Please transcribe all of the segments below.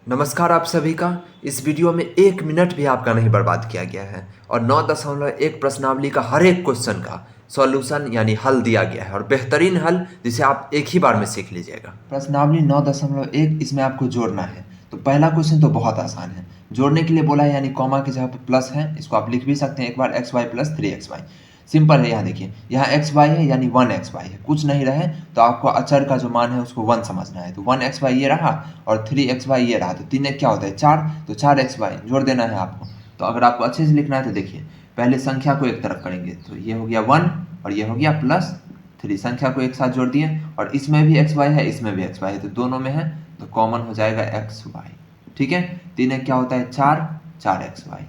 नमस्कार आप सभी का। इस वीडियो में 1 मिनट भी आपका नहीं बर्बाद किया गया है और 9.1 प्रश्नावली का हर एक क्वेश्चन का सॉल्यूशन यानी हल दिया गया है और बेहतरीन हल जिसे आप एक ही बार में सीख लीजिएगा। प्रश्नावली 9.1 इसमें आपको जोड़ना है। तो पहला क्वेश्चन तो बहुत आसान है। जोड़ने के लिए बोला है यानी कॉमा की जगह पे प्लस है, इसको आप लिख भी सकते हैं एक बार, x y plus 3xy। Simple है। यहाँ देखिए, यहाँ एक्स वाई है यानी 1xy है, कुछ नहीं रहे तो आपको अचर का जो मान है उसको 1 समझना है। तो 1xy ये रहा और 3xy ये रहा, तो 3 एक क्या होता है 4, तो 4xy जोड़ देना है आपको। तो अगर आपको अच्छे से लिखना है तो देखिए, पहले संख्या को एक तरफ करेंगे, तो ये हो गया 1 और ये हो गया प्लस 3, संख्या को एक साथ जोड़ दिए और इसमें भी एक्स वाई है इसमें भी एक्स वाई है, तो दोनों में है तो कॉमन हो जाएगा एक्स वाई। ठीक है, 3 एक क्या होता है 4, 4xy।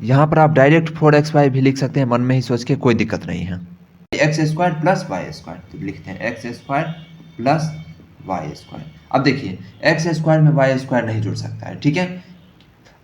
यहाँ पर आप डायरेक्ट 4xy भी लिख सकते हैं, मन में ही सोच के, कोई दिक्कत नहीं है। X square plus y square, तो लिखते हैं x square plus y square. अब देखिए, एक्स स्क्वायर में वाई स्क्वायर नहीं जुड़ सकता है, ठीक है।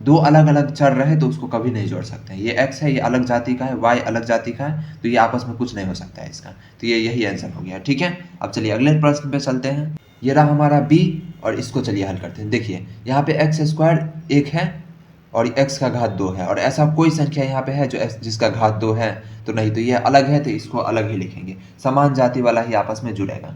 दो अलग अलग चर रहे तो उसको कभी नहीं जोड़ सकते हैं। ये एक्स है, ये अलग जाति का है, वाई अलग जाति का है, तो ये आपस में कुछ नहीं हो सकता है इसका। तो ये यही आंसर हो गया, ठीक है। अब चलिए अगले प्रश्न पे चलते हैं। ये रहा हमारा बी और इसको चलिए हल करते हैं। देखिए, यहाँ पे एक्स स्क्वायर 1 है और एक्स का घात 2 है और ऐसा कोई संख्या यहाँ पे है जो जिसका घात 2 है तो नहीं, तो ये अलग है तो इसको अलग ही लिखेंगे, समान जाति वाला ही आपस में जुड़ेगा।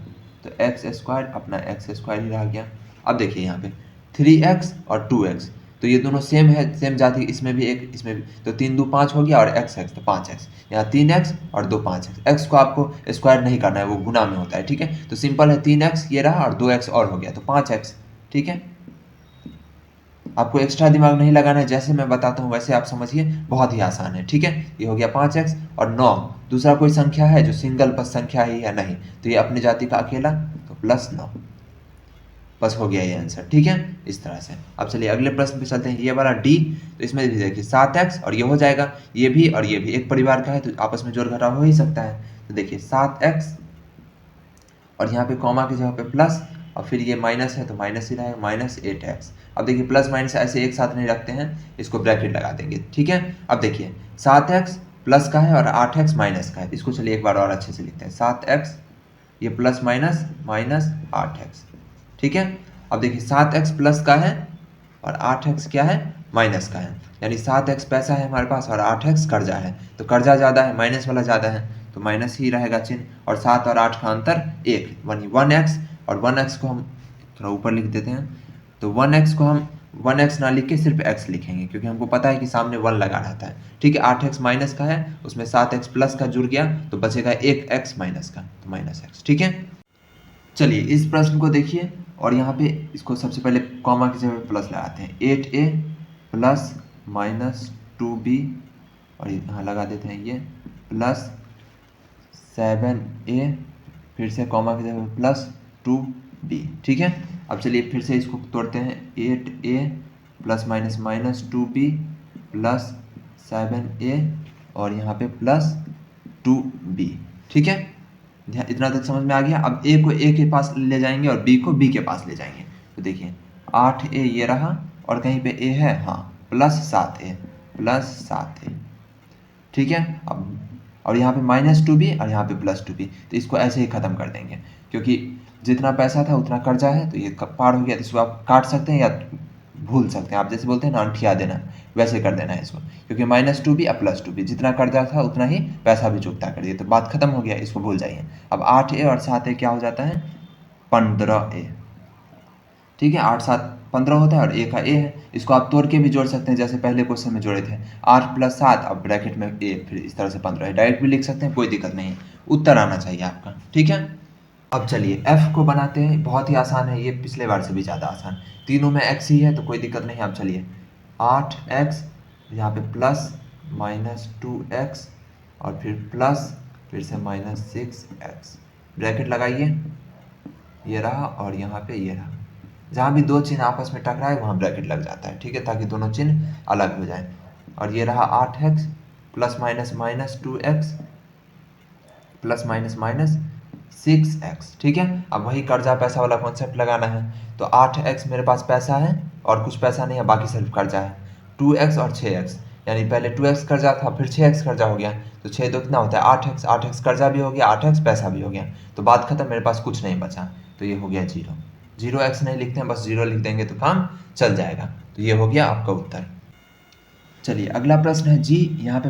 तो एक्स स्क्वायर अपना एक्स स्क्वायर ही रह गया। अब देखिए यहाँ पे 3x और 2x, तो ये दोनों सेम है, सेम जाति, इसमें भी एक इसमें भी, तो 3 2 5 हो गया और x तो 5x, यहाँ 3x और 2 5x। x को आपको स्क्वायर नहीं करना है, वो गुना में होता है, ठीक है। तो सिंपल है, 3x ये रहा और 2x और हो गया तो 5x, ठीक है। आपको एक्स्ट्रा दिमाग नहीं लगाना है, जैसे मैं बताता हूँ वैसे आप समझिए, बहुत ही आसान है, ठीक है। ये हो गया 5x और 9, दूसरा कोई संख्या है जो सिंगल पद संख्या ही है नहीं, तो ये अपनी जाति का अकेला, तो +9, बस हो गया ये आंसर, ठीक है। इस तरह से अब चलिए अगले प्रश्न पे चलते हैं। ये वाला डी, तो इसमें भी देखिए 7x और ये हो जाएगा, ये भी और ये भी एक परिवार का है तो आपस में जोड़ घटाव हो ही सकता है। तो देखिए 7x और यहाँ पे कॉमा की जगह पे प्लस और फिर ये माइनस है तो माइनस ही रहेगा, -8x। अब देखिए प्लस माइनस ऐसे एक साथ नहीं रखते हैं, इसको ब्रैकेट लगा देंगे, ठीक है। अब देखिए 7x प्लस का है और 8x माइनस का है, इसको चलिए एक बार और अच्छे से लिखते हैं। 7x ये प्लस माइनस माइनस 8x, ठीक है। अब देखिए 7x प्लस का है और 8x क्या है माइनस का है, यानी 7x पैसा है हमारे पास और 8x कर्जा है, तो कर्जा ज़्यादा है, माइनस वाला ज़्यादा है, तो माइनस ही रहेगा चिन्ह। और 7 और 8 का अंतर 1, 1x, और 1x को हम थोड़ा ऊपर लिख देते हैं, तो 1x को हम 1x ना लिख के सिर्फ x लिखेंगे क्योंकि हमको पता है कि सामने 1 लगा रहता है, ठीक है। 8x माइनस का है, उसमें 7x प्लस का जुड़ गया तो बचेगा 1x माइनस का, तो -x, ठीक है। चलिए इस प्रश्न को देखिए और यहाँ पे इसको सबसे पहले कॉमा की जगह प्लस लगाते हैं, 8a प्लस -2b और यहाँ लगा देते हैं ये प्लस 7a, फिर से कॉमा की जगह प्लस 2b, ठीक है। अब चलिए फिर से इसको तोड़ते हैं, 8a plus -2b plus 7a और यहाँ पे प्लस 2b, ठीक है। इतना तक समझ में आ गया। अब a को a के पास ले जाएंगे और b को b के पास ले जाएंगे, तो देखिए 8a ये रहा और कहीं पे a है, हाँ, +7a, ठीक है। अब और यहाँ पे -2b और यहाँ पे +2b, तो इसको ऐसे ही ख़त्म कर देंगे क्योंकि जितना पैसा था उतना कर्जा है, तो ये पार हो गया, तो इसको आप काट सकते हैं या भूल सकते हैं, आप जैसे बोलते हैं ना अंठिया देना, वैसे कर देना है इसको, क्योंकि -2b और +2b, जितना कर्जा था उतना ही पैसा भी चुकता कर दिए, तो बात खत्म हो गया, इसको भूल जाइए। अब 8a और 7a क्या हो जाता है 15a, ठीक है। 8 7 15 होता है और a का a है, इसको आप तोड़ के भी जोड़ सकते हैं जैसे पहले क्वेश्चन में जोड़े थे, 8 + 7 अब ब्रैकेट में a, फिर इस तरह से 15 है, डायरेक्ट भी लिख सकते हैं, कोई दिक्कत नहीं है, उत्तर आना चाहिए आपका, ठीक है। अब चलिए f को बनाते हैं, बहुत ही आसान है ये, पिछले बार से भी ज़्यादा आसान, तीनों में x ही है तो कोई दिक्कत नहीं है। अब चलिए 8x यहाँ पे प्लस -2x और फिर प्लस फिर से -6x, ब्रैकेट लगाइए, ये रहा और यहाँ पे ये रहा, जहाँ भी दो चिन्ह आपस में टकराए वहाँ ब्रैकेट लग जाता है, ठीक है, ताकि दोनों चिन्ह अलग हो जाए। और ये रहा 8x plus -2x plus -6x, ठीक है। अब वही कर्जा पैसा वाला कॉन्सेप्ट लगाना है, तो 8x मेरे पास पैसा है और कुछ पैसा नहीं है, बाकी सिर्फ कर्जा है, 2x और 6x, यानी पहले 2x कर्जा था फिर 6x कर्जा हो गया, तो 6 तो कितना होता है 8x, 8x कर्जा भी हो गया, 8x पैसा भी हो गया, तो बात खत्म, मेरे पास कुछ नहीं बचा, तो ये हो गया 0 0x नहीं लिखते हैं, बस 0 लिख देंगे तो काम चल जाएगा। तो ये हो गया आपका उत्तर। चलिए अगला प्रश्न है जी, यहाँ पे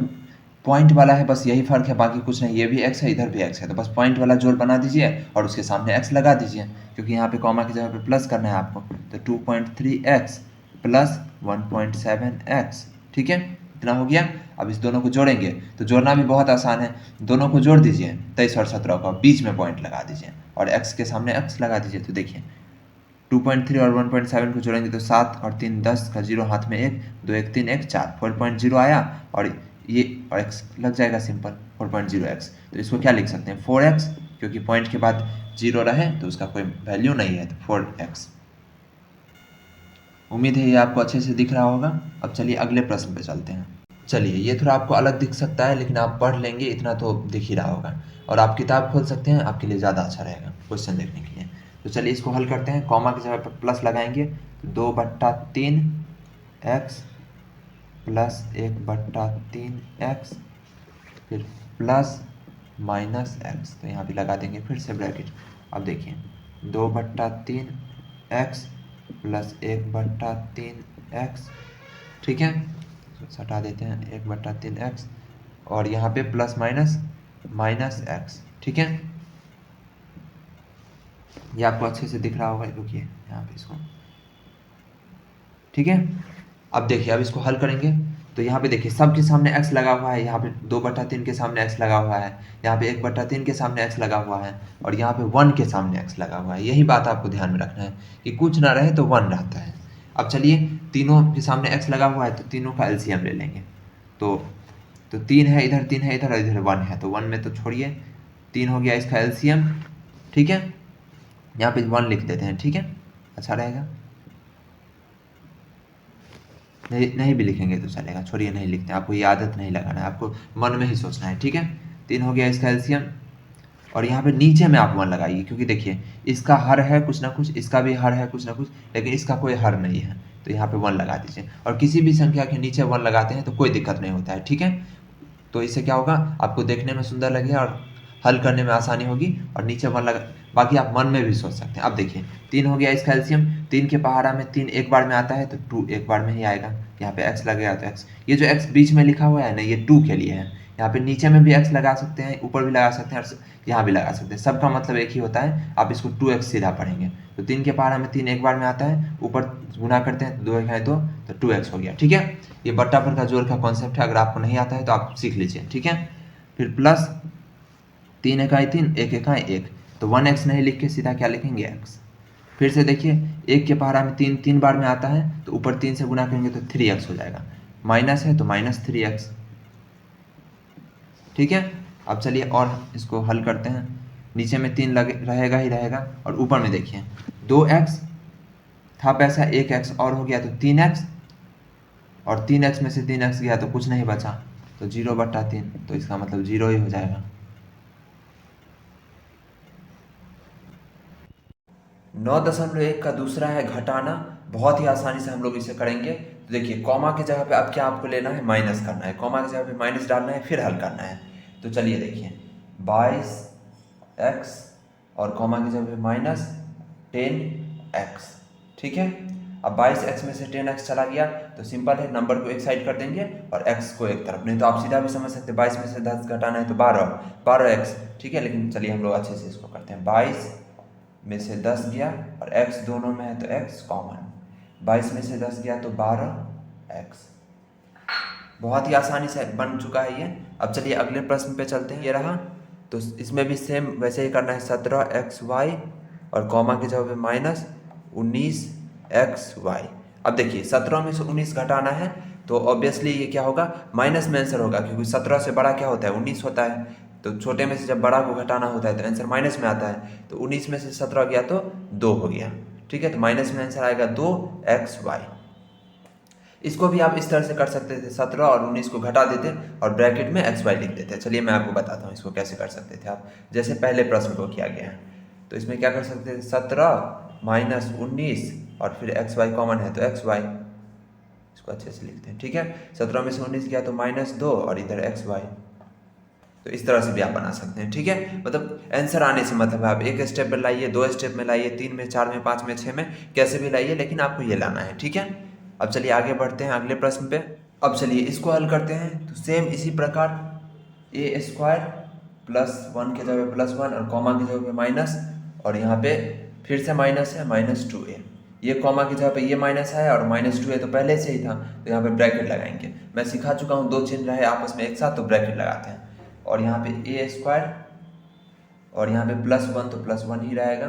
पॉइंट वाला है, बस यही फर्क है, बाकी कुछ नहीं। ये भी x है, इधर भी x है, तो बस पॉइंट वाला जोड़ बना दीजिए और उसके सामने x लगा दीजिए, क्योंकि यहाँ पे कॉमा की जगह पे प्लस करना है आपको। तो 2.3x प्लस 1.7x, ठीक है, इतना हो गया। अब इस दोनों को जोड़ेंगे, तो जोड़ना भी बहुत आसान है, दोनों को जोड़ दीजिए 23 और 17 का, बीच में पॉइंट लगा दीजिए और x के सामने x लगा दीजिए। तो देखिए 2.3 और 1.7 को जोड़ेंगे तो 7 और 3 10 का 0 हाथ में 1, 2 1 3 1 4, 4.0 आया और ये और x लग जाएगा सिंपल 4.0x। तो इसको क्या लिख सकते हैं 4x, क्योंकि पॉइंट के बाद 0 रहे तो उसका कोई वैल्यू नहीं है, तो 4x। उम्मीद है ये आपको अच्छे से दिख रहा होगा। अब चलिए अगले प्रश्न पे चलते हैं। चलिए ये थोड़ा आपको अलग दिख सकता है, लेकिन आप पढ़ लेंगे इतना तो दिख ही रहा होगा, और आप किताब खोल सकते हैं, आपके लिए ज़्यादा अच्छा रहेगा क्वेश्चन देखने के लिए। तो चलिए इसको हल करते हैं। कॉमा की जगह पर प्लस लगाएंगे, तो 2/3x प्लस 1/3x फिर प्लस माइनस x, तो यहाँ भी लगा देंगे फिर से ब्रैकेट। अब देखिए 2/3x प्लस 1/3x, ठीक है, हटा देते हैं 1/3x और यहाँ पे प्लस माइनस माइनस x, ठीक है। ये आपको अच्छे से दिख रहा होगा, रुकिए यहाँ पे इसको, ठीक है। अब देखिए अब इसको हल करेंगे, तो यहाँ पे देखिए सबके सामने x लगा हुआ है, यहाँ पे 2/3 के सामने x लगा हुआ है, यहाँ पे 1/3 के सामने x लगा हुआ है और यहाँ पे 1 के सामने x लगा हुआ है। यही बात आपको ध्यान में रखना है कि कुछ ना रहे तो 1 रहता है। अब चलिए तीनों के सामने x लगा हुआ है तो तीनों का एलसीएम ले लेंगे। तो 3 है इधर, 3 है इधर और इधर 1 है, तो 1 में तो छोड़िए, 3 हो गया इसका एलसीएम, ठीक है। यहाँ पे 1 लिख देते हैं, ठीक है, अच्छा रहेगा। नहीं भी लिखेंगे तो चलेगा, छोड़िए नहीं लिखते, आपको ये आदत नहीं लगाना है, आपको मन में ही सोचना है, ठीक है। 3 हो गया इसका एलसीएम और यहाँ पे नीचे में आप 1 लगाइए, क्योंकि देखिए इसका हर है कुछ ना कुछ, इसका भी हर है कुछ ना कुछ, लेकिन इसका कोई हर नहीं है, तो यहाँ पे 1 लगा दीजिए। और किसी भी संख्या के नीचे 1 लगाते हैं तो कोई दिक्कत नहीं होता है, ठीक है। तो इससे क्या होगा, आपको देखने में सुंदर लगेगा और हल करने में आसानी होगी, और नीचे 1 लगा, बाकी आप मन में भी सोच सकते हैं। अब देखिए 3 हो गया इसका एलसीएम, 3 के पहाड़ा में 3 एक बार में आता है तो 2 एक बार में ही आएगा, यहाँ पे x लगेगा तो x, ये जो x बीच में लिखा हुआ है ना ये 2 के लिए है। यहाँ पे नीचे में भी x लगा सकते हैं, ऊपर भी लगा सकते हैं और यहाँ भी लगा सकते हैं, सबका मतलब एक ही होता है। आप इसको 2x सीधा पढ़ेंगे, तो 3 के पहाड़ा में 3 एक बार में आता है, ऊपर गुना करते हैं तो 2 एक है 2, तो 2x हो गया, ठीक है। ये बट्टा पर का जोड़ का कॉन्सेप्ट है, अगर आपको नहीं आता है तो आप सीख लीजिए, ठीक है। फिर प्लस 3 इकाई 3 1 इकाई 1, तो 1x नहीं लिख के सीधा क्या लिखेंगे x। फिर से देखिए 1 के पहाड़ा में 3 3 बार में आता है, तो ऊपर 3 से गुना करेंगे तो 3x हो जाएगा, माइनस है तो -3x, ठीक है। अब चलिए और इसको हल करते हैं। नीचे में 3 लगे रहेगा ही रहेगा, और ऊपर में देखिए 2x था पैसा, 1x और हो गया तो 3x, और 3x में से 3x गया तो कुछ नहीं बचा, तो 0/3, तो इसका मतलब 0 ही हो जाएगा। 9.1 का दूसरा है घटाना, बहुत ही आसानी से हम लोग इसे करेंगे। तो देखिए कॉमा की जगह पे अब क्या आपको लेना है, माइनस करना है, कॉमा की जगह पे माइनस डालना है फिर हल करना है। तो चलिए देखिए 22x और कॉमा की जगह पे माइनस 10x, ठीक है। अब 22x में से 10x चला गया तो सिंपल है, नंबर को एक साइड कर देंगे और x को एक तरफ, नहीं तो आप सीधा भी समझ सकते हैं 22 में से 10 घटाना है तो 12x, ठीक है। लेकिन चलिए हम लोग अच्छे से इसको करते हैं, 22 में से 10 गया और x दोनों में है तो x कॉमन, 22 में से 10 गया तो 12x। बहुत ही आसानी से बन चुका है ये। अब चलिए अगले प्रश्न पे चलते हैं, ये रहा। तो इसमें भी सेम वैसे ही करना है, 17xy और कॉमा की जगह पे माइनस 19xy। अब देखिए 17 में से 19 घटाना है तो ऑब्वियसली ये क्या होगा, माइनस में आंसर होगा, क्योंकि 17 से बड़ा क्या होता है 19 होता है, तो छोटे में से जब बड़ा को घटाना होता है तो आंसर माइनस में आता है। तो 19 में से 17 गया तो 2 हो गया, ठीक है। तो माइनस में आंसर आएगा 2xy। इसको भी आप इस तरह से कर सकते थे, 17 और 19 को घटा देते और ब्रैकेट में xy लिख देते। चलिए मैं आपको बताता हूँ इसको कैसे कर सकते थे आप, जैसे पहले प्रश्न को किया गया है। तो इसमें क्या कर सकते थे, 17 माइनस 19 और फिर xy कॉमन है तो xy, इसको अच्छे से लिखते हैं, ठीक है। 17 में से 19 गया तो -2 और इधर xy, तो इस तरह से भी आप बना सकते हैं, ठीक है। मतलब आंसर आने से मतलब है आप एक स्टेप में लाइए, 2 स्टेप में लाइए, 3 में, 4 में, 5 में, 6 में, कैसे भी लाइए, लेकिन आपको ये लाना है, ठीक है। अब चलिए आगे बढ़ते हैं अगले प्रश्न पे। अब चलिए इसको हल करते हैं। तो सेम इसी प्रकार ए स्क्वायर +1 की जगह +1 और कॉमा की जगह पे माइनस, और यहाँ पे फिर से माइनस है -2a, ये कॉमा की जगह पे ये माइनस है और -2a तो पहले से ही था, तो यहाँ पे ब्रैकेट लगाएंगे। मैं सिखा चुका हूँ, 2 चिन्ह रहे आपस में एक साथ तो ब्रैकेट लगाते हैं। और यहाँ पे ए स्क्वायर और यहाँ पे +1 तो +1 ही रहेगा,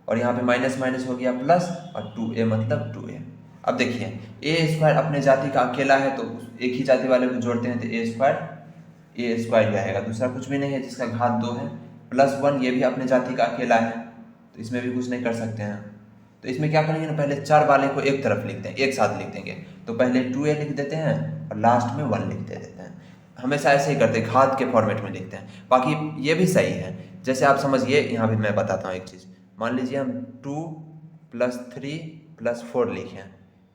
और यहाँ पे माइनस माइनस हो गया प्लस, और 2a मतलब 2a। अब देखिए ए स्क्वायर अपने जाति का अकेला है, तो एक ही जाति वाले को जोड़ते हैं तो ए स्क्वायर रहेगा, दूसरा कुछ भी नहीं है जिसका घात 2 है। +1 ये भी अपने जाति का अकेला है, तो इसमें भी कुछ नहीं कर सकते हैं। तो इसमें क्या करेंगे ना, पहले 4 वाले को एक तरफ लिख दें, एक साथ लिख देंगे। तो पहले 2a लिख देते हैं और लास्ट में 1 लिख देते हैं। हमेशा ऐसे ही करते हैं, घात के फॉर्मेट में लिखते हैं। बाकी ये भी सही है, जैसे आप समझिए, यहाँ पे मैं बताता हूँ एक चीज़। मान लीजिए हम 2 + 3 + 4 लिखें,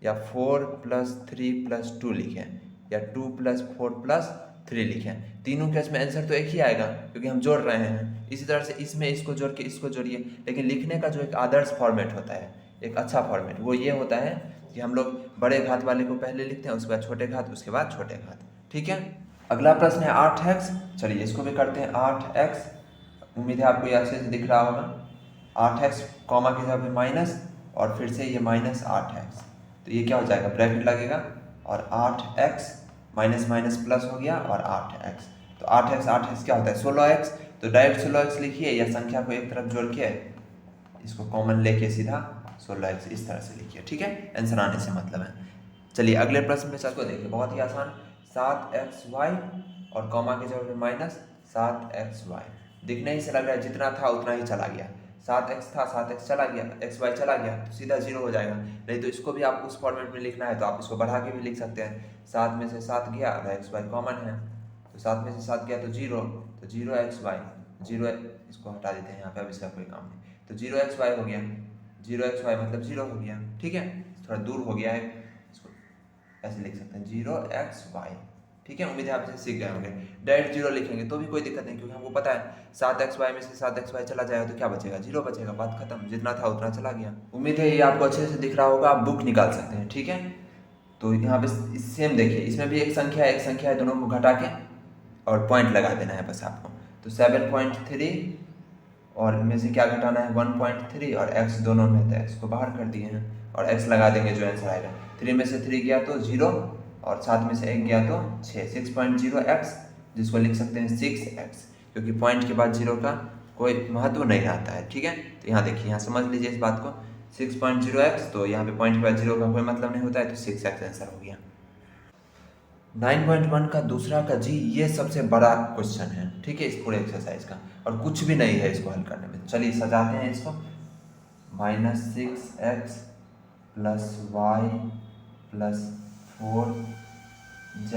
या 4 + 3 + 2 लिखें, या 2 + 4 + 3 लिखें, तीनों केस में आंसर तो एक ही आएगा, क्योंकि हम जोड़ रहे हैं। इसी तरह से इसमें इसको जोड़ के इसको जोड़िए, लेकिन लिखने का जो एक आदर्श फॉर्मेट होता है, एक अच्छा फॉर्मेट, वो ये होता है कि हम लोग बड़े घात वाले को पहले लिखते हैं, उसके बाद छोटे घात, उसके बाद छोटे घात, ठीक है। अगला प्रश्न है 8x। चलिए इसको भी करते हैं। 8x, उम्मीद है आपको ये अच्छे से दिख रहा होगा। 8x कॉमा की जगह पे माइनस, और फिर से ये -8x, तो ये क्या हो जाएगा, ब्रैकेट लगेगा, और 8x माइनस माइनस प्लस हो गया, और 8x, तो 8x क्या होता है 16x, तो डायरेक्ट 16x लिखिए, या संख्या को एक तरफ जोड़ के इसको कॉमन लेके सीधा 16x इस तरह से लिखिए, ठीक है। आंसर आने से मतलब है। चलिए अगले प्रश्न पे चलते देखिए, बहुत ही आसान। 7xy और कॉमा की जगह पे -7xy, दिखने ही से लग रहा है जितना था उतना ही चला गया। 7x था, 7x चला गया, xy चला गया, तो सीधा 0 हो जाएगा। नहीं तो इसको भी आप उस फॉर्मेट में लिखना है तो आप इसको बढ़ा के भी लिख सकते हैं। 7 में से 7 गया और xy कॉमन है, तो 7 में से 7 गया तो 0, तो 0xy, 0 इसको हटा देते हैं यहाँ पे, अब इसका कोई काम नहीं, तो 0xy हो गया, 0xy मतलब 0 हो गया, ठीक है। थोड़ा दूर हो गया है, इसको ऐसे लिख सकते हैं 0xy, ठीक है। उम्मीद है आप इसे सीख गए होंगे। डायरेक्ट 0 लिखेंगे तो भी कोई दिक्कत नहीं, क्योंकि हमको पता है 7xy में से 7xy चला जाएगा तो क्या बचेगा, 0 बचेगा, बात खत्म, जितना था उतना चला गया। उम्मीद है ये आपको अच्छे से दिख रहा होगा, आप बुक निकाल सकते हैं, ठीक है। तो यहाँ पे सेम देखिए, इसमें भी एक संख्या है, दोनों को घटा के और पॉइंट लगा देना है बस आपको। तो 7.3 और इनमें से क्या घटाना है 1.3, और x दोनों में, तो x को बाहर कर दिए हैं और x लगा देंगे, जो आंसर आएगा 3 में से 3 गया तो 0, और 7 में से 1 गया तो 6, 6.0x, जिसको लिख सकते हैं 6x, क्योंकि पॉइंट के बाद 0 का कोई महत्व नहीं रहता है, ठीक है। तो यहाँ देखिए, यहाँ समझ लीजिए इस बात को, 6.0x, तो यहाँ पे पॉइंट के बाद 0 का कोई मतलब नहीं होता है, तो 6x आंसर हो गया। 9.1 का दूसरा का जी, ये सबसे बड़ा क्वेश्चन है, ठीक है, इस पूरे एक्सरसाइज का, और कुछ भी नहीं है इसको हल करने में। चलिए सजाते हैं इसको। -6x + y + 4z,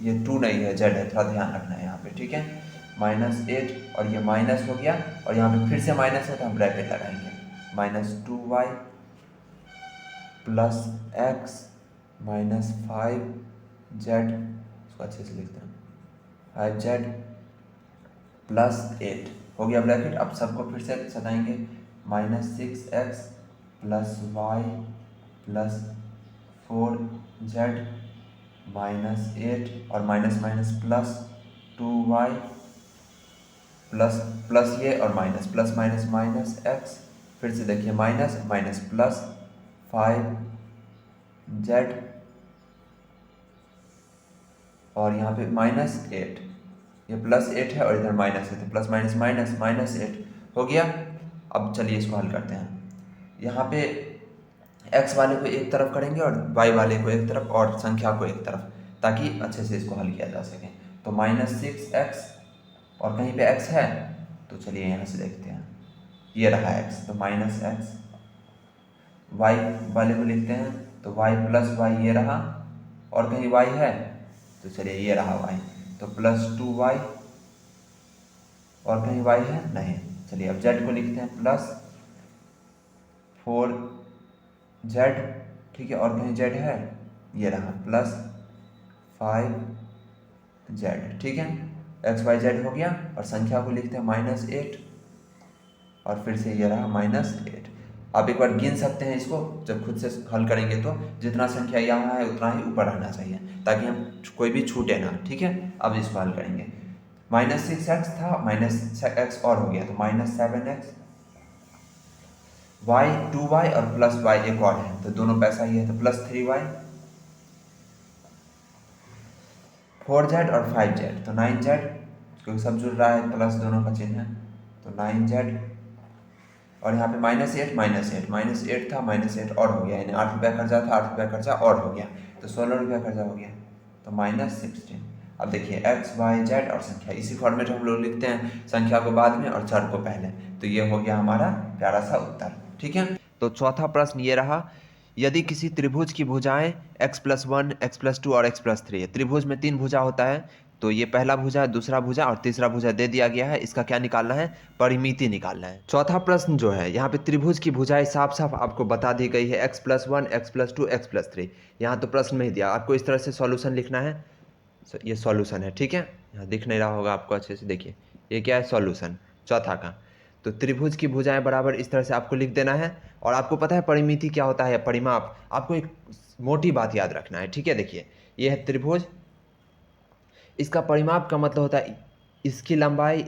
ये 2 नहीं है, z है, थोड़ा ध्यान रखना है यहाँ पे, ठीक है। -8, और ये माइनस हो गया, और यहाँ पे फिर से माइनस है तो हम ब्रैकेट लगाएंगे, -2y + x -5z, इसको अच्छे से लिखते हैं, 5z + 8 हो गया ब्रैकेट। अब सबको फिर से सजाएंगे, -6x + y + 4z -8, और minus minus plus 2y plus plus ये और minus, plus minus minus x, फिर से देखिए माइनस माइनस प्लस 5z, और यहाँ पे -8, ये +8 है और इधर माइनस है, तो प्लस माइनस माइनस -8 हो गया। अब चलिए इसको हल करते हैं। यहाँ पे x वाले को एक तरफ करेंगे और y वाले को एक तरफ और संख्या को एक तरफ, ताकि अच्छे से इसको हल किया जा सके। तो -6x, और कहीं पे x है तो चलिए यहाँ से देखते हैं, ये रहा x, तो -x, y वाले को लिखते हैं तो y + y ये रहा, और कहीं y है तो चलिए ये रहा y, तो +2y, और कहीं y है नहीं, चलिए अब z को लिखते हैं +4z, ठीक है, और कहीं z है, ये रहा +5z, ठीक है। एक्स वाई जेड हो गया और संख्या को लिखते हैं -8 और फिर से ये रहा -8। आप एक बार गिन सकते हैं इसको, जब खुद से हल करेंगे तो जितना संख्या यहाँ है उतना ही ऊपर रहना चाहिए ताकि हम कोई भी छूटे ना। ठीक है, अब इसको हल करेंगे। -6x था, -x और हो गया तो -7x, y 2y और +y एक और है तो दोनों पैसा ही है तो +3y, 4z और 5z तो 9z, क्योंकि सब जुड़ रहा है प्लस दोनों का चिन्ह है तो 9z, और यहाँ पे -8 था, -8 और हो गया, यानी 8 रुपया खर्चा था, 8 रुपया खर्चा और हो गया तो 16 रुपया खर्चा हो गया तो -16। अब देखिए x y z और संख्या इसी फॉर्मेट हम लोग लिखते हैं, संख्या को बाद में और चर को पहले, तो ये हो गया हमारा प्यारा सा उत्तर। ठीक है, तो चौथा प्रश्न ये रहा, यदि किसी त्रिभुज की भुजाएं x+1 x+2 और x+3 है, त्रिभुज में 3 भुजा होता है तो ये पहला भुजा, दूसरा भुजा और तीसरा भुजा दे दिया गया है, इसका क्या निकालना है, परिमिति निकालना है। चौथा प्रश्न जो है यहाँ पे त्रिभुज की भुजाएं साफ साफ आपको बता दी गई है, x+1 x+2 x+3, यहाँ तो प्रश्न में ही दिया, आपको इस तरह से सॉल्यूशन लिखना है। ये सॉल्यूशन है, ठीक है, यहाँ दिख नहीं रहा होगा आपको अच्छे से, देखिए ये क्या है, सॉल्यूशन चौथा का। तो त्रिभुज की भुजाएं बराबर इस तरह से आपको लिख देना है, और आपको पता है परिमिति क्या होता है, परिमाप, आपको एक मोटी बात याद रखना है। ठीक है, देखिए ये है त्रिभुज, इसका परिमाप का मतलब होता है इसकी लंबाई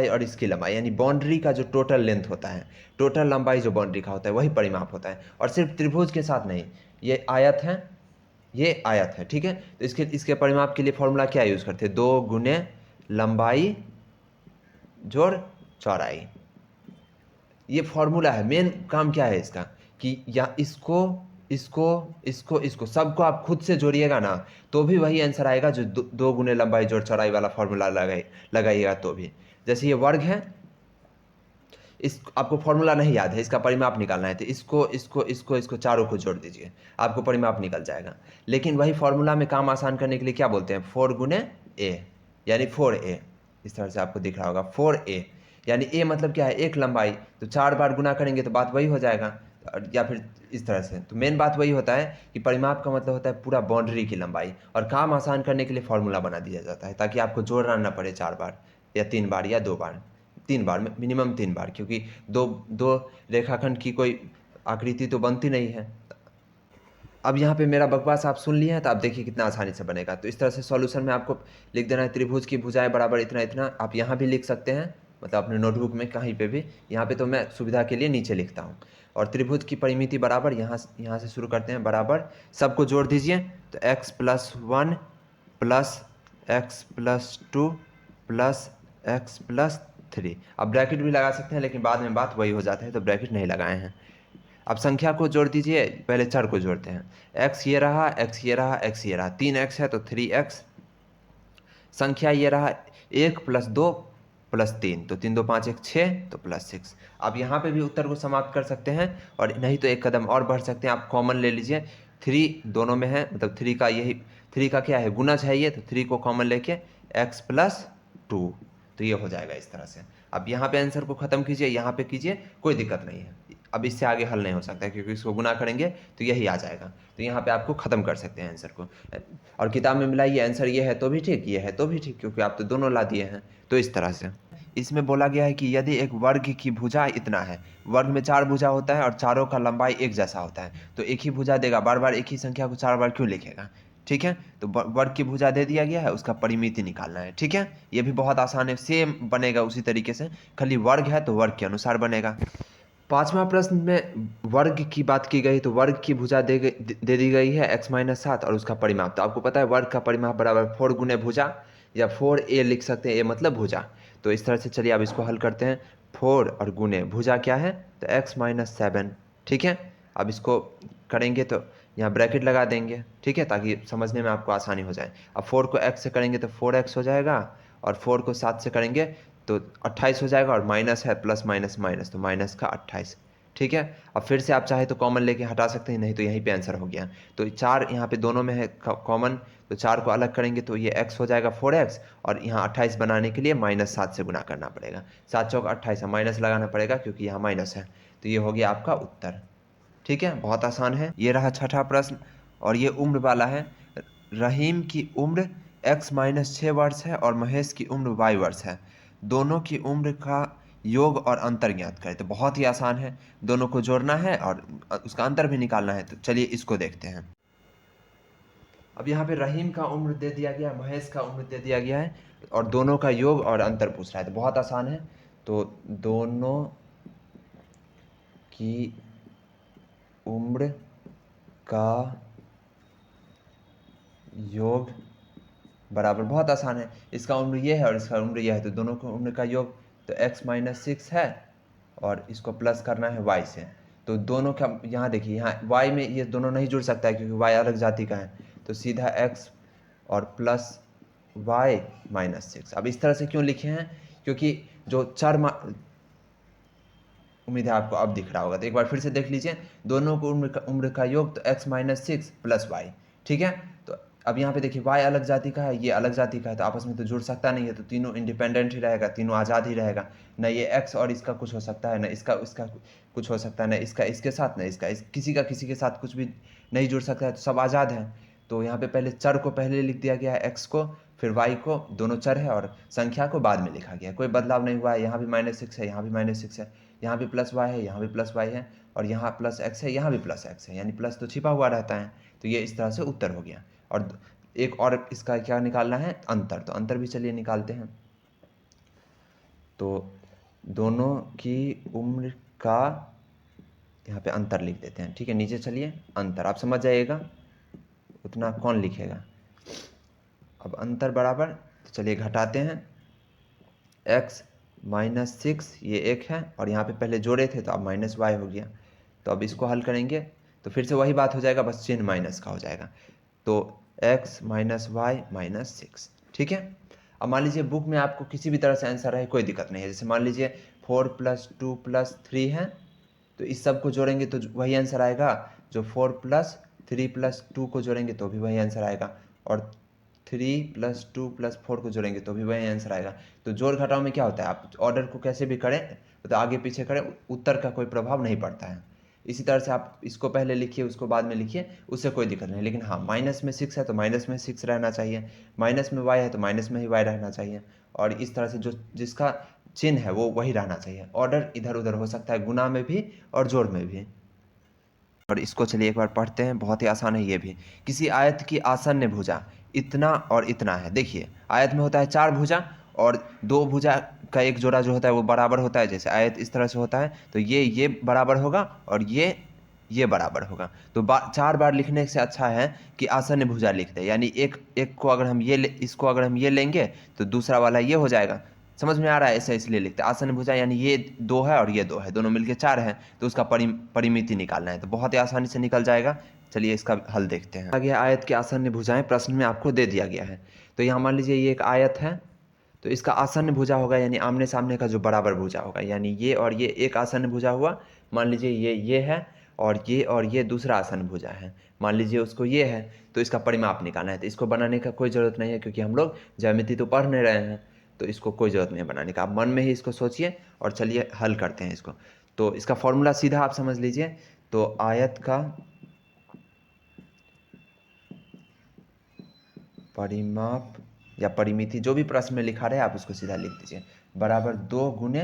और इसकी लंबाई, यानी बाउंड्री का जो टोटल लेंथ होता है, टोटल लंबाई जो बाउंड्री का होता है वही परिमाप होता है। और सिर्फ त्रिभुज के साथ नहीं, ये आयत है, ये आयत है, ठीक है, तो इसके परिमाप के लिए फॉर्मूला क्या यूज़ करते हैं, 2 गुने लंबाई जोड़ चौड़ाई, ये फॉर्मूला है। मेन काम क्या है इसका कि या इसको सबको आप खुद से जोड़िएगा ना तो भी वही आंसर आएगा जो 2 गुने लंबाई जोड़ चौड़ाई वाला फॉर्मूला लगाइएगा तो भी। जैसे ये वर्ग है, इस आपको फॉर्मूला नहीं याद है, इसका परिमाप निकालना है तो इसको चारों को जोड़ दीजिए, आपको परिमाप निकल जाएगा। लेकिन वही फॉर्मूला में काम आसान करने के लिए क्या बोलते हैं, 4 गुने a, यानी 4a, इस तरह से आपको दिख रहा होगा 4a, यानी a मतलब क्या है, एक लंबाई, तो 4 बार गुना करेंगे तो बात वही हो जाएगा, या फिर इस तरह से। तो मेन बात वही होता है कि परिमाप का मतलब होता है पूरा बाउंड्री की लंबाई, और काम आसान करने के लिए फॉर्मूला बना दिया जाता है ताकि आपको जोड़ना ना पड़े 4 बार या 3 बार या 2 बार, 3 बार, मिनिमम 3 बार, क्योंकि दो रेखाखंड की कोई आकृति तो बनती नहीं है। अब यहाँ पे मेरा बकवास आप सुन लिए हैं तो आप देखिए कितना आसानी से बनेगा। तो इस तरह से सॉल्यूशन में आपको लिख देना है, त्रिभुज की भुजाएं बराबर इतना इतना, आप यहाँ भी लिख सकते हैं, मतलब अपने नोटबुक में कहीं पे भी, यहाँ पे तो मैं सुविधा के लिए नीचे लिखता हूँ। और त्रिभुज की परिमिति बराबर, यहाँ से शुरू करते हैं, बराबर सबको जोड़ दीजिए तो x+1 plus x+2 plus x+3, अब ब्रैकेट भी लगा सकते हैं लेकिन बाद में बात वही हो जाता है तो ब्रैकेट नहीं लगाए हैं। अब संख्या को जोड़ दीजिए, पहले चर को जोड़ते हैं, x ये रहा, x ये रहा, x ये रहा, 3x है तो 3x, संख्या ये रहा 1 + 2 + 3, तो 3 2 5 1 6 तो +6। अब यहाँ पे भी उत्तर को समाप्त कर सकते हैं, और नहीं तो एक कदम और बढ़ सकते हैं, आप कॉमन ले लीजिए, 3 दोनों में है, मतलब 3 का यही, 3 का क्या है, गुणज है ये, तो 3 को कॉमन लेके x+2, तो ये हो जाएगा इस तरह से। अब यहाँ पे आंसर को ख़त्म कीजिए, यहाँ पे कीजिए, कोई दिक्कत नहीं है। अब इससे आगे हल नहीं हो सकता क्योंकि इसको गुना करेंगे तो यही आ जाएगा, तो यहाँ पे आपको ख़त्म कर सकते हैं आंसर को। और किताब में मिला ये आंसर ये है तो भी ठीक, ये है तो भी ठीक, क्योंकि आप तो दोनों ला दिए हैं। तो इस तरह से इसमें बोला गया है कि यदि एक वर्ग की भुजा इतना है, वर्ग में 4 भुजा होता है और चारों का लंबाई एक जैसा होता है, तो एक ही भुजा देगा, बार बार एक ही संख्या को 4 बार क्यों लिखेगा। ठीक है, तो वर्ग की भुजा दे दिया गया है, उसका परिमिति निकालना है। ठीक है, ये भी बहुत आसान है, सेम बनेगा उसी तरीके से, खाली वर्ग है तो वर्ग के अनुसार बनेगा। 5वां प्रश्न में वर्ग की बात की गई, तो वर्ग की भुजा दे दी गई है x-7 और उसका परिमाप, तो आपको पता है वर्ग का परिमाप बराबर 4 गुने भुजा, या 4a लिख सकते हैं, a मतलब भुजा। तो इस तरह से चलिए अब इसको हल करते हैं, 4 और गुने भुजा क्या है तो x-7। ठीक है, अब इसको करेंगे तो यहाँ ब्रैकेट लगा देंगे, ठीक है, ताकि समझने में आपको आसानी हो जाए। अब 4 को x से करेंगे तो 4x हो जाएगा, और 4 को 7 से करेंगे तो 28 हो जाएगा, और माइनस है, प्लस माइनस माइनस, तो माइनस का 28। ठीक है, अब फिर से आप चाहे तो कॉमन लेके हटा सकते हैं, नहीं तो यहीं पे आंसर हो गया। तो 4 यहाँ पे दोनों में है कॉमन, तो 4 को अलग करेंगे तो ये x हो जाएगा 4x, और यहाँ 28 बनाने के लिए -7 से गुना करना पड़ेगा, 7 चौक 28, माइनस लगाना पड़ेगा क्योंकि यहाँ माइनस है, तो ये हो गया आपका उत्तर। ठीक है, बहुत आसान है। ये रहा छठा प्रश्न, और ये उम्र वाला है। रहीम की उम्र x माइनस 6 वर्ष है और महेश की उम्र y वर्ष है। दोनों की उम्र का योग और अंतर ज्ञात करें। तो बहुत ही आसान है, दोनों को जोड़ना है और उसका अंतर भी निकालना है। तो चलिए इसको देखते हैं। अब यहाँ पे रहीम का उम्र दे दिया गया है, महेश का उम्र दे दिया गया है और दोनों का योग और अंतर पूछ रहा है। तो बहुत आसान है। तो दोनों की उम्र का योग बराबर, बहुत आसान है, इसका उम्र ये है और इसका उम्र यह है, तो दोनों की उम्र का योग तो x माइनस 6 है और इसको प्लस करना है y से। तो दोनों का यहाँ देखिए, यहाँ y में ये दोनों नहीं जुड़ सकता है क्योंकि y अलग जाति का है। तो सीधा x और प्लस y माइनस 6। अब इस तरह से क्यों लिखे हैं, क्योंकि जो चर, उम्मीद है आपको अब दिख रहा होगा। तो एक बार फिर से देख लीजिए, दोनों को उम्र का योग तो x माइनस 6 प्लस वाई, ठीक है। तो अब यहाँ पे देखिए y अलग जाति का है, ये अलग जाति का है, तो आपस में तो जुड़ सकता नहीं है। तो तीनों इंडिपेंडेंट ही रहेगा, तीनों आज़ाद ही रहेगा। न ये x और इसका कुछ हो सकता है, न इसका कुछ हो सकता है, न इसका इसके साथ, न इसका किसी का किसी के साथ कुछ भी नहीं जुड़ सकता है। तो सब आज़ाद हैं। तो यहाँ पे पहले चर को पहले लिख दिया गया है, x को, फिर y को, दोनों चर है, और संख्या को बाद में लिखा गया है। कोई बदलाव नहीं हुआ है। यहाँ भी माइनस 6 है, यहाँ भी माइनस 6 है, यहाँ भी प्लस y है, यहाँ भी प्लस y है, और यहाँ प्लस x है, यहाँ भी प्लस x है, यानी प्लस तो छिपा हुआ रहता है। तो ये इस तरह से उत्तर हो गया। और एक और इसका क्या निकालना है, अंतर। तो अंतर भी चलिए निकालते हैं। तो दोनों की उम्र का यहाँ पे अंतर लिख देते हैं, ठीक है। नीचे चलिए अंतर, आप समझ जाइएगा, उतना कौन लिखेगा। अब अंतर बराबर, तो चलिए घटाते हैं। x माइनस 6 ये एक है, और यहाँ पे पहले जोड़े थे तो अब माइनस वाई हो गया। तो अब इसको हल करेंगे तो फिर से वही बात हो जाएगा, बस चिन्ह माइनस का हो जाएगा। तो x माइनस वाई माइनस 6, ठीक है। अब मान लीजिए बुक में आपको किसी भी तरह से आंसर है, कोई दिक्कत नहीं है। जैसे मान लीजिए 4 प्लस 2 प्लस 3 है, तो इस सब को जोड़ेंगे तो वही आंसर आएगा। जो 4 प्लस 3 प्लस 2 को जोड़ेंगे तो भी वही आंसर आएगा, और 3 प्लस 2 प्लस 4 को जोड़ेंगे तो भी वही आंसर आएगा। तो जोड़ घटाव में क्या होता है, आप ऑर्डर को कैसे भी करें, तो आगे पीछे करें, उत्तर का कोई प्रभाव नहीं पड़ता है। इसी तरह से आप इसको पहले लिखिए, उसको बाद में लिखिए, उससे कोई दिक्कत नहीं। लेकिन हाँ, माइनस में 6 है तो माइनस में 6 रहना चाहिए, माइनस में y है तो माइनस में ही y रहना चाहिए, और इस तरह से जो जिसका चिन्ह है वो वही रहना चाहिए। ऑर्डर इधर उधर हो सकता है, गुना में भी और जोड़ में भी। और इसको चलिए एक बार पढ़ते हैं, बहुत ही आसान है ये भी। किसी आयत की आसन्न भुजा इतना और इतना है। देखिए आयत में होता है 4 भुजा, और 2 भुजा का एक जोड़ा जो होता है वो बराबर होता है। जैसे आयत इस तरह से होता है तो ये बराबर होगा और ये बराबर होगा। तो 4 बार लिखने से अच्छा है कि आसन्न भुजा लिख दे, यानी एक को अगर हम इसको अगर हम ये लेंगे तो दूसरा वाला ये हो जाएगा। समझ में आ रहा है, ऐसा इसलिए लिखते हैं आसन्न भुजा, यानी ये 2 है और ये 2 है, दोनों मिलके 4 है, तो उसका परिमिति निकालना है। तो बहुत ही आसानी से निकल जाएगा। चलिए इसका हल देखते हैं। आगे आयत की आसन्न भुजाएं प्रश्न में आपको दे दिया गया है। तो यहाँ मान लीजिए ये एक आयत है, तो इसका आसन्न भुजा होगा यानी आमने सामने का जो बराबर भुजा होगा, यानी ये और ये एक आसन्न भुजा हुआ। मान लीजिए ये है और ये दूसरा आसन्न भुजा है, मान लीजिए उसको ये है। तो इसका परिमाप निकालना है। तो इसको बनाने का कोई ज़रूरत नहीं है क्योंकि हम लोग ज्यामिति तो पढ़ नहीं रहे हैं, तो इसको कोई ज़रूरत नहीं है बनाने का। आप मन में ही इसको सोचिए और चलिए हल करते हैं इसको। तो इसका फॉर्मूला सीधा आप समझ लीजिए। तो आयत का परिमाप या परिमिति, जो भी प्रश्न में लिखा रहे आप उसको सीधा लिख दीजिए, बराबर 2 गुने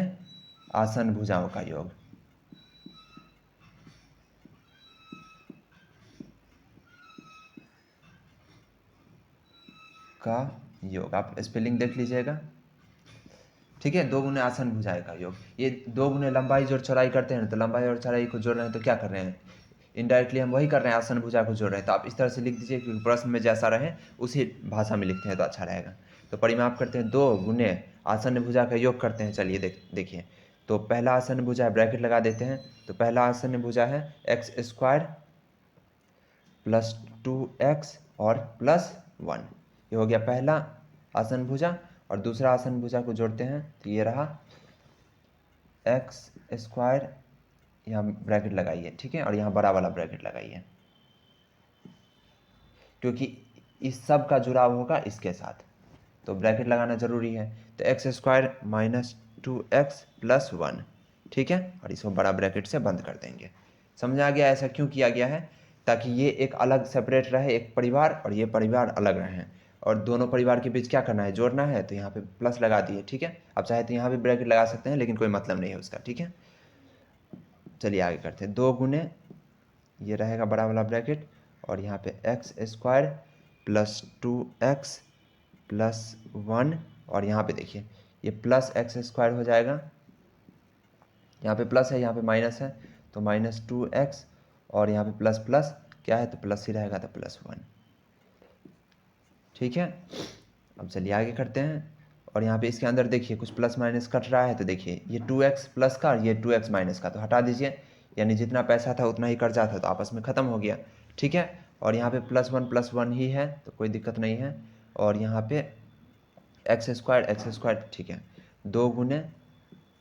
आसन्न भुजाओं का योग। आप स्पेलिंग देख लीजिएगा, ठीक है। 2 गुने आसन्न भुजाएं का योग, ये 2 गुने लंबाई जोड़ चौड़ाई करते हैं, तो लंबाई और चौड़ाई को जोड़ रहे हैं, तो क्या कर रहे हैं, इनडायरेक्टली हम वही कर रहे हैं, आसन्न भुजा को जोड़ रहे हैं। तो आप इस तरह से लिख दीजिए क्योंकि प्रश्न में जैसा रहे उसी भाषा में लिखते हैं तो अच्छा रहेगा। तो परिमाप करते हैं 2 गुने आसन्न भुजा का योग करते हैं। चलिए देखिए, तो पहला आसन्न भुजा है, ब्रैकेट लगा देते हैं। तो पहला आसन्न भुजा है x² प्लस 2x और प्लस 1, ये हो गया पहला आसन्न भुजा। और दूसरा आसन्न भुजा को जोड़ते हैं तो ये रहा x², यहाँ ब्रैकेट लगाइए, ठीक है, और यहाँ बड़ा वाला ब्रैकेट लगाइए क्योंकि इस सब का जुड़ाव होगा इसके साथ, तो ब्रैकेट लगाना जरूरी है। तो x² माइनस 2x प्लस 1, ठीक है, और इसको बड़ा ब्रैकेट से बंद कर देंगे। समझ आ गया ऐसा क्यों किया गया है, ताकि ये एक अलग सेपरेट रहे, एक परिवार, और ये परिवार अलग रहें। और दोनों परिवार के बीच क्या करना है, जोड़ना है, तो यहाँ पे प्लस लगा दिए। ठीक है, अब चाहे तो यहाँ भी ब्रैकेट लगा सकते हैं, लेकिन कोई मतलब नहीं है उसका। ठीक है, चलिए आगे करते हैं। 2 गुने ये रहेगा बड़ा वाला ब्रैकेट, और यहाँ पे x square plus 2x plus 1, और यहाँ पे देखिए ये प्लस एक्स स्क्वायर हो जाएगा, यहाँ पे प्लस है यहाँ पे माइनस है, तो -2x, और यहाँ पे प्लस प्लस क्या है, तो प्लस ही रहेगा, तो +1। ठीक है, अब चलिए आगे करते हैं। और यहाँ पे इसके अंदर देखिए कुछ प्लस माइनस कट रहा है, तो देखिए ये 2x प्लस का और ये 2x माइनस का, तो हटा दीजिए, यानी जितना पैसा था उतना ही कर्जा था, तो आपस में ख़त्म हो गया। ठीक है, और यहाँ पे +1 ही है, तो कोई दिक्कत नहीं है। और यहाँ पे एक्स स्क्वायर, ठीक है, 2 गुने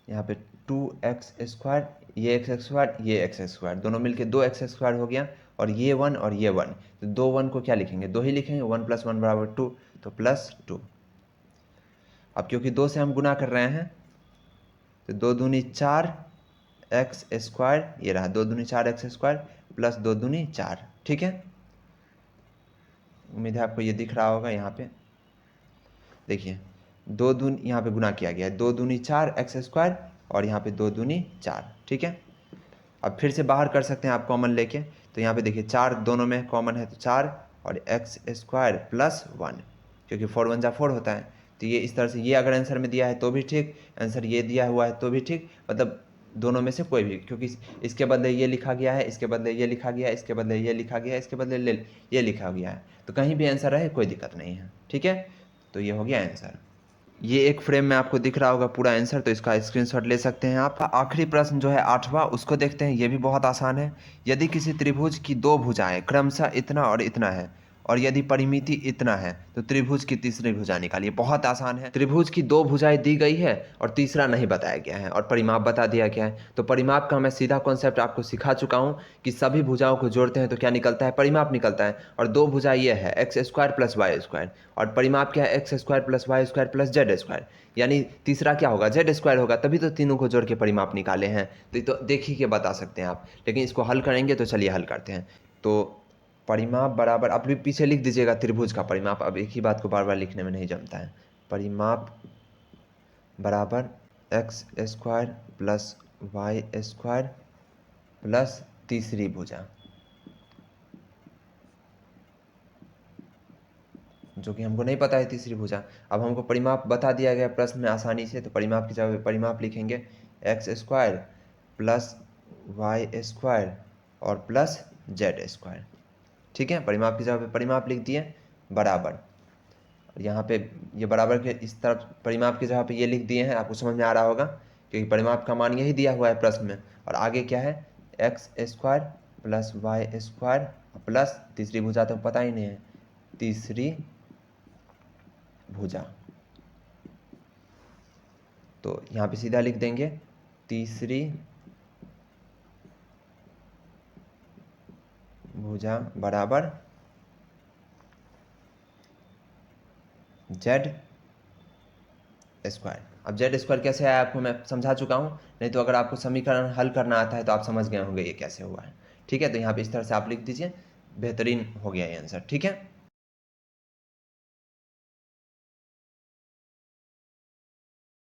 यहाँ पे 2x², ये x² दोनों मिलके 2x² हो गया, और ये 1 और ये 1, तो 2 1 को क्या लिखेंगे, 2 ही लिखेंगे, 1 + 1 = 2, तो +2। अब क्योंकि 2 से हम गुना कर रहे हैं, तो 2 दूनी 4 x², ये रहा 2 दूनी 4 x² प्लस 2 दूनी 4। ठीक है, उम्मीद है आपको ये दिख रहा होगा। यहाँ पे देखिए 2 दूनी यहाँ पे गुना किया गया है, 2 दूनी 4 x², और यहाँ पे 2 दूनी 4। ठीक है, अब फिर से बाहर कर सकते हैं आप कॉमन लेके, तो यहाँ पे देखिए 4 दोनों में कॉमन है, तो 4 और x² प्लस 1, क्योंकि 4 1 जा 4 होता है। तो ये इस तरह से, ये अगर आंसर में दिया है तो भी ठीक, आंसर ये दिया हुआ है तो भी ठीक, मतलब दोनों में से कोई भी, क्योंकि इसके बदले ये लिखा गया है, इसके बदले ये लिखा गया है, इसके बदले ये लिखा गया है, इसके बदले ये लिखा गया है, तो कहीं भी आंसर रहे कोई दिक्कत नहीं है। ठीक है, तो ये हो गया आंसर। ये एक फ्रेम में आपको दिख रहा होगा पूरा आंसर, तो इसका स्क्रीनशॉट ले सकते हैं आप। आखिरी प्रश्न जो है 8वां, उसको देखते हैं। ये भी बहुत आसान है। यदि किसी त्रिभुज की 2 भुजाएं क्रमशः इतना और इतना है, और यदि परिमिति इतना है, तो त्रिभुज की तीसरी भुजा निकालिए। बहुत आसान है। त्रिभुज की 2 भुजाएं दी गई है और तीसरा नहीं बताया गया है, और परिमाप बता दिया गया है। तो परिमाप का मैं सीधा कॉन्सेप्ट आपको सिखा चुका हूँ कि सभी भुजाओं को जोड़ते हैं तो क्या निकलता है, परिमाप निकलता है। और 2 भुजा ये है x² + y², और परिमाप क्या है, x² + y² + z², यानी तीसरा क्या होगा, z² होगा, तभी तो तीनों को जोड़ के परिमाप निकाले हैं। तो देखिए के बता सकते हैं आप, लेकिन इसको हल करेंगे, तो चलिए हल करते हैं। तो परिमाप बराबर, आप भी पीछे लिख दीजिएगा त्रिभुज का परिमाप, अब एक ही बात को बार बार लिखने में नहीं जमता है। परिमाप बराबर x² + y² प्लस तीसरी भुजा, जो कि हमको नहीं पता है तीसरी भुजा। अब हमको परिमाप बता दिया गया प्रश्न में आसानी से, तो परिमाप की जगह परिमाप लिखेंगे x² + y² और प्लस z²। ठीक है, परिमाप की जगह पे परिमाप लिख दिए, बराबर। और यहाँ पे ये बराबर के इस तरफ परिमाप की जगह पे ये लिख दिए हैं, आपको समझ में आ रहा होगा, क्योंकि परिमाप का मान यही दिया हुआ है प्रश्न में। और आगे क्या है, x² + y² प्लस तीसरी भुजा तो पता ही नहीं है, तीसरी भुजा। तो यहाँ पे सीधा लिख देंगे तीसरी भुजा बराबर z²। अब z² कैसे आया आपको मैं समझा चुका हूँ, नहीं तो अगर आपको समीकरण हल करना आता है तो आप समझ गए होंगे ये कैसे हुआ है। ठीक है, तो यहाँ पे इस तरह से आप लिख दीजिए, बेहतरीन हो गया ये आंसर। ठीक है।